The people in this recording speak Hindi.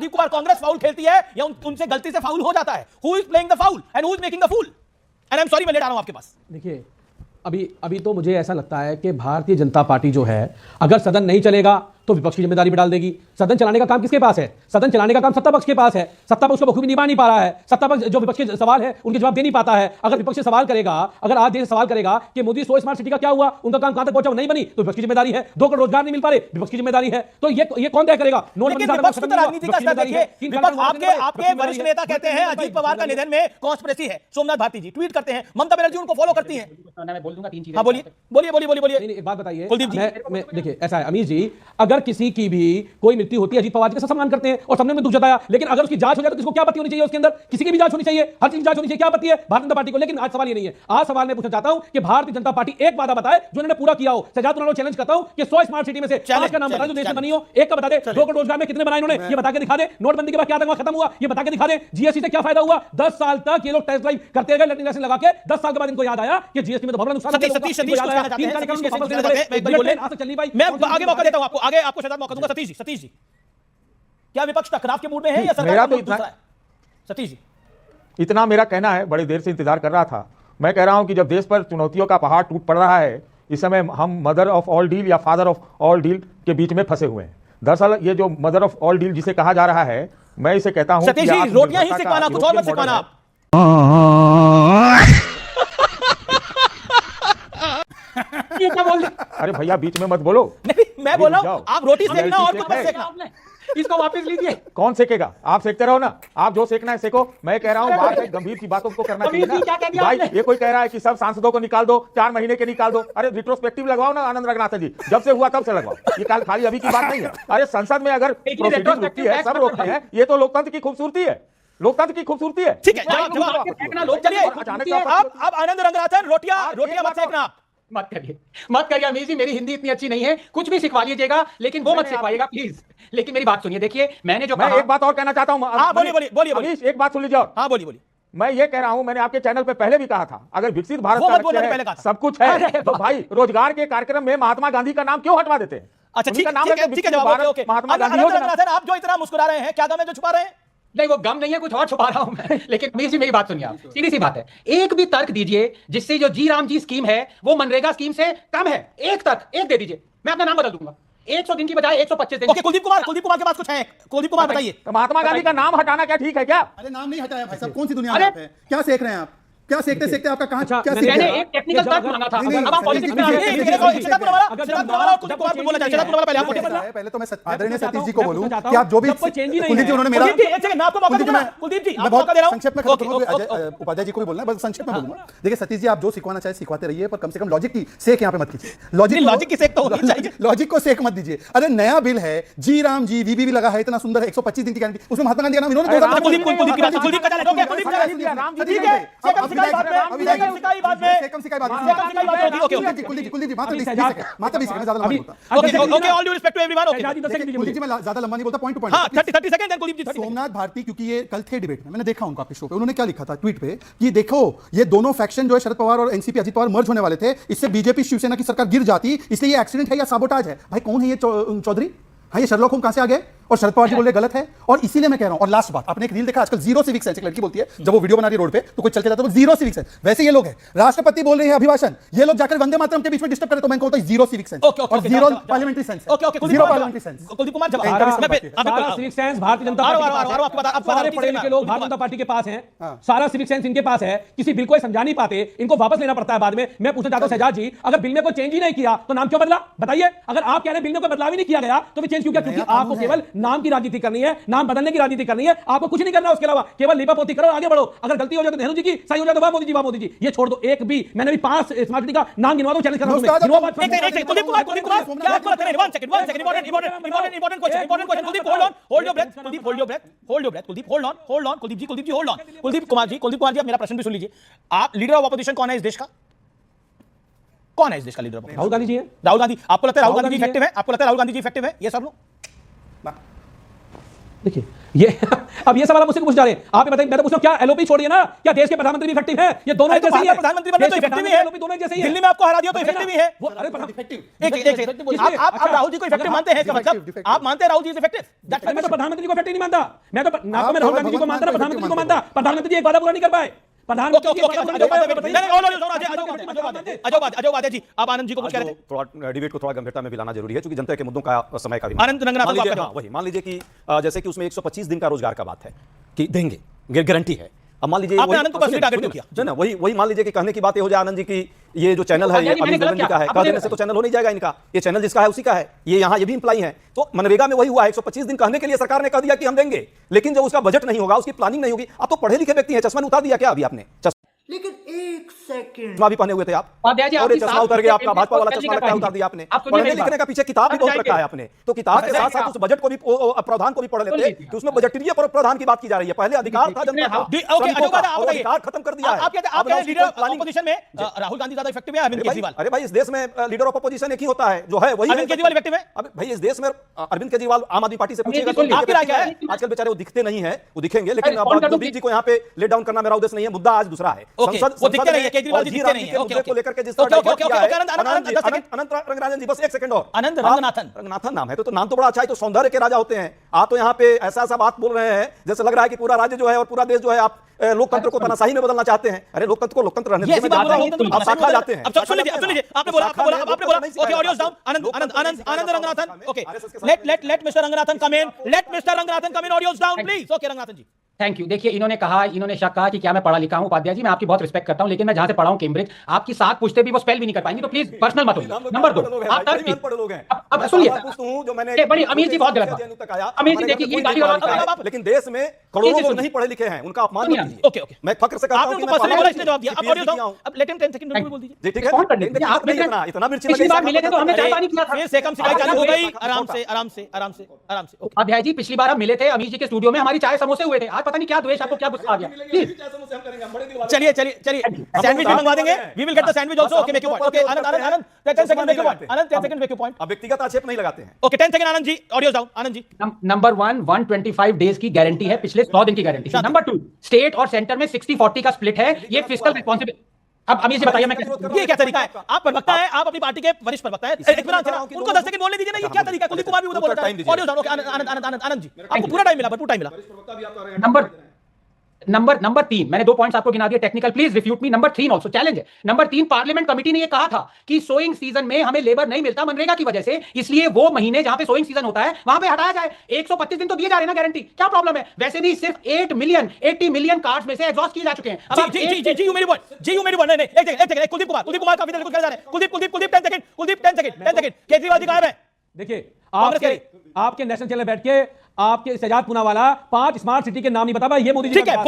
कुलदीप कुमार, कांग्रेस फाउल खेलती है या उनसे गलती से फाउल हो जाता है? Who is playing the foul and who is making the fool? And I am sorry, मैं लेट आ रहा हूं आपके पास। देखिए, अभी तो मुझे ऐसा लगता है कि भारतीय जनता पार्टी जो है, अगर सदन नहीं चलेगा तो विपक्ष की जिम्मेदारी भी डाल देगी। सदन चलाने का काम किसके पास है? सदन चलाने का काम सत्ता पक्ष के पास है। सत्ता पक्ष को बखूबी निभा नहीं पा रहा है। सत्ता पक्ष जो विपक्ष के सवाल है उनके जवाब दे नहीं पाता है। अगर विपक्ष सवाल करेगा, अगर आज देश सवाल करेगा कि मोदी 100 स्मार्ट सिटी का क्या हुआ, उनका काम कहां तक पहुंचा, नहीं बनी, तो विपक्ष की जिम्मेदारी है। 2 करोड़ रोजगार नहीं मिल पा रहे, विपक्ष की जिम्मेदारी है। तो ये कौन तय करेगा? राजनीति का स्तर देखिए, आपके वरिष्ठ नेता कहते हैं अजीत पवार का निधन में कॉन्स्पिरेसी है। सोमनाथ भारती जी ट्वीट करते हैं, ममता बनर्जी उनको फॉलो करती हैं। मैं बोल दूंगा 3 चीजें। हाँ बोलिए बोलिए बोलिए बोलिए बोलिए। एक बात बताइए कुलदीप जी, मैं देखिए, ऐसा है अमीर जी, अगर किसी की भी कोई मृत्यु होती है, अजीत पवार जी का सब सम्मान करते हैं और सबने में दुख जताया, लेकिन अगर उसकी जांच हो जाए तो किसको क्या आपत्ति होनी चाहिए? उसके अंदर किसी की भी जांच होनी चाहिए, हर चीज की जांच होनी चाहिए, क्या आपत्ति है भारतीय जनता पार्टी को? लेकिन आज सवाल ये नहीं है। आज सवाल मैं पूछना चाहता हूं कि भारतीय जनता पार्टी एक वादा बताए जो उन्होंने पूरा किया हो। शहजाद उन्होंने चैलेंज करता हूं कि 100 स्मार्ट सिटी में से 5 का नाम बता जो देश में बनी हो, एक का बता दे। 2 करोड़ रोजगार में कितने बनाए उन्होंने, ये बता के दिखा दे। नोटबंदी के बाद क्या आतंकवाद खत्म हुआ, ये बता के दिखा दे। जीएसटी से क्या फायदा हुआ? 10 साल तक ये लोग टेस्ट ड्राइव करते गए, लर्निंग लेसन लगा के 10 साल के बाद इनको याद आया कि जीएसटी में तो बहुत बड़ा नुकसान। मैं आगे मौका देता हूं आपको, आगे आपको शायद मौका दूंगा। सतीश जी, क्या विपक्ष टकराव के मूड में है या सरकार का दूसरा है? सतीश जी, इतना मेरा कहना है, बड़ी देर से इंतजार कर रहा था। मैं कह रहा हूं कि जब देश पर चुनौतियों का पहाड़ टूट पड़ रहा है, इस समय हम मदर ऑफ ऑल डील या फादर ऑफ ऑल डील के बीच में फंसे हुए हैं। दरअसल ये जो मदर ऑफ ऑल डील जिसे कहा जा रहा है, मैं इसे कहता हूं सतीश जी, रोटियां ही सिखवाना, कुछ और मत सिखवाना आप। ये क्या बोल रहे? अरे भैया बीच में मत बोलो। नहीं, मैं बोल रहा हूं आप रोटी सेकना और कुछ मत सेकना। इसको वापस लीजिए। कौन सेकेगा? आप सेकते रहो ना, आप जो सेकना है सेको। मैं कह रहा हूं बात है गंभीर की बातों को करना चाहिए ना भाई। ये कोई कह रहा है कि सब सांसदों को निकाल दो, 4 महीने के निकाल दो। अरे रिट्रोस्पेक्टिव लगवाओ ना आनंद रंगनाथन जी, जब से हुआ तब से लगवाओ। ये खाली अभी की बात नहीं है। अरे संसद में अगर प्रोसीडिंग रुकती है, सब रोकते हैं, ये तो लोकतंत्र की खूबसूरती है। लोकतंत्र की खूबसूरती है। ठीक है, चलिए अब आनंद रंगनाथन, रोटियां मत सेकना। मत करिए अमीर जी, मेरी हिंदी इतनी अच्छी नहीं है, कुछ भी सिखवा लीजिएगा, लेकिन वो मत सिखवाइएगा प्लीज। लेकिन मेरी बात सुनिए, देखिए मैंने जो कहा, एक बात और कहना चाहता हूं। हाँ बोलिए अमीश, एक बात सुन लीजिए। हाँ बोलिए। मैं ये कह रहा हूं, मैंने आपके चैनल पे पहले भी कहा था, अगर विकसित भारत का लक्ष्य है, सब कुछ है, तो भाई रोजगार के कार्यक्रम में महात्मा गांधी का नाम क्यों हटवा देते हैं? अच्छा ठीक है, महात्मा गांधी। आप जो इतना मुस्कुरा रहे हैं, क्या गम है जो छुपा रहे हैं? नहीं, वो गम नहीं है, कुछ और छुपा रहा हूं मैं। लेकिन अमीर जी मेरी बात सुनिए, आप सीधी सी बात है, एक भी तर्क दीजिए जिससे जो जी राम जी स्कीम है वो मनरेगा स्कीम से कम है। एक दे दीजिए, मैं अपना नाम बदल दूंगा। 100 दिन की बजाय 125 दिन। ओके, कुलदीप कुमार के पास कुछ है? कुलदीप कुमार बताइए। तो महात्मा गांधी का नाम हटाना क्या ठीक है क्या? अरे नाम नहीं हटाया भाई साहब, कौन सी दुनिया में आप हैं? क्या सेक रहे हैं आप? क्या सेकते आपका कहां क्या सेक मैंने रहे हैं? एक टेक्निकल तर्क मांगा था, अब आप पॉलिटिक्स में आ गए। पहले तो मैं आदरणीय सतीश जी को बोलूं कि आप जो भी कुलदीप जी उन्होंने मेरा कुलदीप जी मैं बहुत संक्षेप में उपाध्याय जी को भी बोलना है, बस संक्षेप में बोलूंगा। देखिए सतीश जी, आप जो सिखवाना चाहे सिखवाते रहिए, पर कम से कम लॉजिक की सेक यहाँ पे मत कीजिए। लॉजिक की सेक तो होनी चाहिए, लॉजिक को सेक मत दीजिए। अरे नया बिल है, जी राम जी वीबी भी लगा है, इतना सुंदर है, 125 दिन की गारंटी, उसमें महात्मा गांधी का नाम इन्होंने सोमनाथ भारती, क्योंकि ये कल थे डिबेट में, मैंने देखा उनका आपके शो पे, उन्होंने क्या लिखा था ट्वीट पे कि देखो ये दोनों फैक्शन जो है शरद पवार और एनसीपी अजीत पवार मर्ज होने वाले थे, इससे बीजेपी शिवसेना की सरकार गिर जाती, इसलिए ये एक्सीडेंट है या साबोटाज है। भाई कौन है ये चौधरी? हाँ, ये शर्लॉक होम्स कहां से आ गए? और शरद पवार जी बोल रहे गलत है, और इसीलिए मैं कह रहा हूं। और लास्ट बात, आपने एक रील देखा आजकल, जीरो सिविक सेंस, एक लड़की बोलती है जब वो वीडियो बना रही है रोड पे, तो कोई चल के जाता है जीरो सिविक सेंस। वैसे ये लोग हैं, राष्ट्रपति बोल रहे हैं अभिभाषण, ये लोग जाकर वंदे मातरम के बीच में डिस्टर्ब करे, तो मैं कहता हूं जीरो सिविक सेंस और zero parliamentary sense. Zero parliamentary sense. Kuldeep Kumar, सारा civic sense Bharatiya Janata party, सारे पढ़े लिखे लोग भारतीय जनता पार्टी के पास हैं, सारा सिविक सेंस इनके पास है, किसी बिल को समझा नहीं पाते, इनको वापस लेना पड़ता है बाद में। मैं पूछना चाहता हूं शहजाद जी, अगर बिल में कोई चेंज ही नहीं किया तो नाम क्यों बदला? बताइए। अगर आप कह रहे हैं बिल में कोई बदलाव ही नहीं किया गया तो भी चेंज क्यों किया? क्योंकि आपको केवल नाम की राजनीति करनी है, नाम बदलने की राजनीति करनी है, आपको कुछ नहीं करना उसके अलावा, केवल लिपापोती करो, आगे बढ़ो। अगर गलती हो जाए तो नेहरू जी की, सही हो जाए तो वाह मोदी जी, ये छोड़ दो। एक भी, मैंने भी 5 स्मार्ट सिटी का नाम गिनवा दो, चैलेंज कर रहा हूं। कुलदीप कुमार, क्या आपको लगता है? One second, important question, Kuldeep hold your breath, Kuldeep hold your breath, Kuldeep hold on, Kuldeep ji hold on. Kuldeep Kumar ji, अब मेरा प्रश्न भी सुन लीजिए। आप लीडर ऑफ अपोजिशन कौन है इस देश का? कौन है इस देश का leader of opposition? Rahul Gandhi ji है। राहुल गांधी। आपको लगता है राहुल गांधी जी इफेक्टिव है? आपको लगता है राहुल गांधी जी इफेक्टिव है? यस और नो? देखिए ये अब ये सवाल आप मुझसे पूछ जा रहे हैं, आप बताइए, मैं तो पूछ रहा हूं क्या एलओपी छोड़िए ना, क्या देश के प्रधानमंत्री भी इफेक्टिव है? ये दोनों एक जैसे ही है। प्रधानमंत्री बनना तो इफेक्टिव ही है, एलओपी दोनों एक जैसे ही है। दिल्ली में आपको हरा दिया तो इफेक्टिव ही है। वो अरे इफेक्टिव एक आप राहुल जी को इफेक्टिव मानते हैं इसका मतलब आप मानते हैं राहुल जी इज इफेक्टिव? मैं तो प्रधानमंत्री को इफेक्टिव नहीं मानता, मैं तो ना तो मैं राहुल गांधी जी को मानता ना प्रधानमंत्री को मानता। प्रधानमंत्री जी एक वादा पूरा नहीं कर पाए। अजय जी आप आनंद जी को कुछ कह रहे थे? थोड़ा डिबेट को थोड़ा गंभीरता में भी लाना जरूरी है, क्योंकि जनता के मुद्दों का समय का भी आनंद रंगनाथन मान लीजिए, आपका हाँ, वही मान लीजिए कि जैसे कि उसमें 125 दिन का रोजगार का बात है कि देंगे, गारंटी है। अब मान लीजिए आपने आनंद को पर्सनली टारगेट किया जो ना वही मान लीजिए कि कहने की बात हो जाए आनंद जी की ये जो चैनल है ये अभी गोविंद जी का है, कह देने से तो चैनल हो नहीं जाएगा इनका, ये चैनल जिसका है उसी का है, ये यहाँ ये भी इंप्लाई है। तो मनरेगा में वही हुआ 125 दिन कहने के लिए सरकार ने कह दिया कि हम देंगे, लेकिन जब उसका बजट नहीं होगा, उसकी प्लानिंग नहीं होगी। आप तो पढ़े लिखे व्यक्ति हैं, चश्मा उतार दिया क्या अभी आपने? लेकिन एक सेकंड चश्मा भी पहने हुए थे आप, उपाध्याय जी, और ये आपकी चश्मा सात उतर गया, पुस्तकें आपका भाजपा वाला भी चश्मा कर लगता ली उतार दिया आपने। आप सुनिए पढ़ने मेरी लिखने बात। का पीछे किताब भी अब बहुत जाएंगे। रखा है आपने, तो किताब के साथ साथ उस बजट को भी प्रावधान को भी पढ़ लेते, कि उसमें बजटीय प्रावधान की बात की जा रही है। पहले अधिकार था जनता का, ओके अजय बात आप बताइए, अधिकार खत्म कर दिया है। आप कहते हैं लीडर ऑपोजिशन में राहुल गांधी ज्यादा इफेक्टिव है अरविंद केजरीवाल? अरे भाई इस देश में लीडर ऑफ अपोजिशन एक ही होता है, जो है वही अरविंद केजरीवाल इफेक्टिव है? अब भाई इस देश में अरविंद केजरीवाल आम आदमी पार्टी से पूछिएगा अरविंद जी, आपकी राय क्या है? आजकल बेचारे वो दिखते नहीं है, वो दिखेंगे, लेकिन कौन कर दूं? मोदी जी को यहाँ पे लेट डाउन करना मेरा उद्देश्य नहीं है। मुद्दा आज दूसरा है। ओके, वो दिखते नहीं है, केजरीवाल जी दिखते नहीं है। मुद्दे को लेकर के जिस ओके, तरह ओके, ओके, ओके, अनंत रंगराजन जी, बस एक सेकंड और। अनंत रंगनाथन नाम है तो नाम तो बड़ा अच्छा है, तो सौंदर्य के राजा होते हैं आप। तो यहाँ पे ऐसा बात बोल रहे हैं जैसे लग रहा है कि पूरा राज्य जो है और पूरा देश जो है आप लोकतंत्र को तानाशाही में बदलना चाहते हैं। अरे लोकतंत्र को लोकतंत्र रहने ये ऐसी बात बोल रहा हूं, आप शाखा जाते हैं। अब सुन लीजिए आपने बोला okay audios down. Anand Ranganathan, okay let mister Ranganathan come in audios down please. Okay Ranganathan ji thank you. देखिए इन्होंने शक कहा कि क्या मैं पढ़ा लिखा हूं। उपाध्याय जी मैं आपकी बहुत रिस्पेक्ट करता हूं, लेकिन मैं जहां से पढ़ा हूं कैम्ब्रिज, आपकी 7 पुश्ते भी वो स्पेल भी नहीं कर पाएंगी, तो प्लीज पर्सनल मत होइए। नंबर 2 आप तर्क की अब सुनिए, बड़ी अमीर जी बहुत गलत बात। अमीर जी देखिए ये गाली वाला, लेकिन देश में करोड़ों लोग नहीं पढ़े लिखे हैं, उनका अपमान मत कीजिए। ओके मैं फक्र से कहता हूं आपने कि उनको मैं पर्सनली बोला, इसने जवाब दिया। अब PhD ऑडियो किया हूं। अब लेट हिम 10 सेकंड में बोल दीजिए। जी ठीक है, रिस्पॉन्ड करने दीजिए। आप इतना मिर्ची पिछली बार मिले थे तो हमने चाय पानी किया था। फिर सेकम सिकाई चालू हो गई। आराम से ओके उपाध्याय जी पिछली बार हम मिले थे अमीर जी के स्टूडियो में, हमारी चाय समोसे हुए थे। आज पता नहीं क्या द्वेष आपको, क्या गुस्सा आ गया। प्लीज चलिए सैंडविच भी मंगवा देंगे। We will get the sandwich also. Okay make your point. Okay Anand 10 second make your point. Anand 10 second make your point. अब व्यक्तिगत आक्षेप नहीं लगाते हैं। Okay 10 second Anand ji, audios down. Anand ji number 1 125 days की गारंटी है, पिछले 100 दिन की गारंटी है। नंबर 2 स्टेट और सेंटर में 60-40 का स्प्लिट है, ये फिस्कल रिस्पांसिबिलिटी। अब अमीर जी बताइए मैं ये क्या तरीका है? आप प्रवक्ता हैं, आप अपनी पार्टी के वरिष्ठ प्रवक्ता हैं, इत्मीनान से ना उनको 10 सेकंड बोलने दीजिए ना। ये क्या तरीका है? कुलदीप कुमार भी उधर बोल रहा है। Audios down. Okay Anand ji आपको पूरा टाइम मिला, भरपूर टाइम मिला। नंबर 3 मैंने 2 पॉइंट्स आपको गिना दिए technical, please refute me. Number 3 also challenge है। नंबर 3 पार्लियामेंट कमेटी ने ये कहा था कि सोइंग सीजन में हमें लेबर नहीं मिलता मनरेगा की वजह से, इसलिए वो महीने जहां पे सोइंग सीजन होता है वहां पे हटाया जाए। 125 दिन तो दिए जा रहे हैं ना गारंटी, क्या प्रॉब्लम है? वैसे भी सिर्फ 80 मिलियन कार्ड्स में से एग्जॉस्ट किए जा चुके हैं। जी यू मेरी पॉइंट नहीं एक सेकंड कुलदीप कुमार काफी देर को जा रहे हैं। कुलदीप 10 सेकंड केजरीवाल जी गायब है। देखिए आपके नेशनल चैनल बैठ के आपके सजाद पूनावाला 5 स्मार्ट सिटी के नाम नहीं बता पाए, ये मोदी जी ठीक है।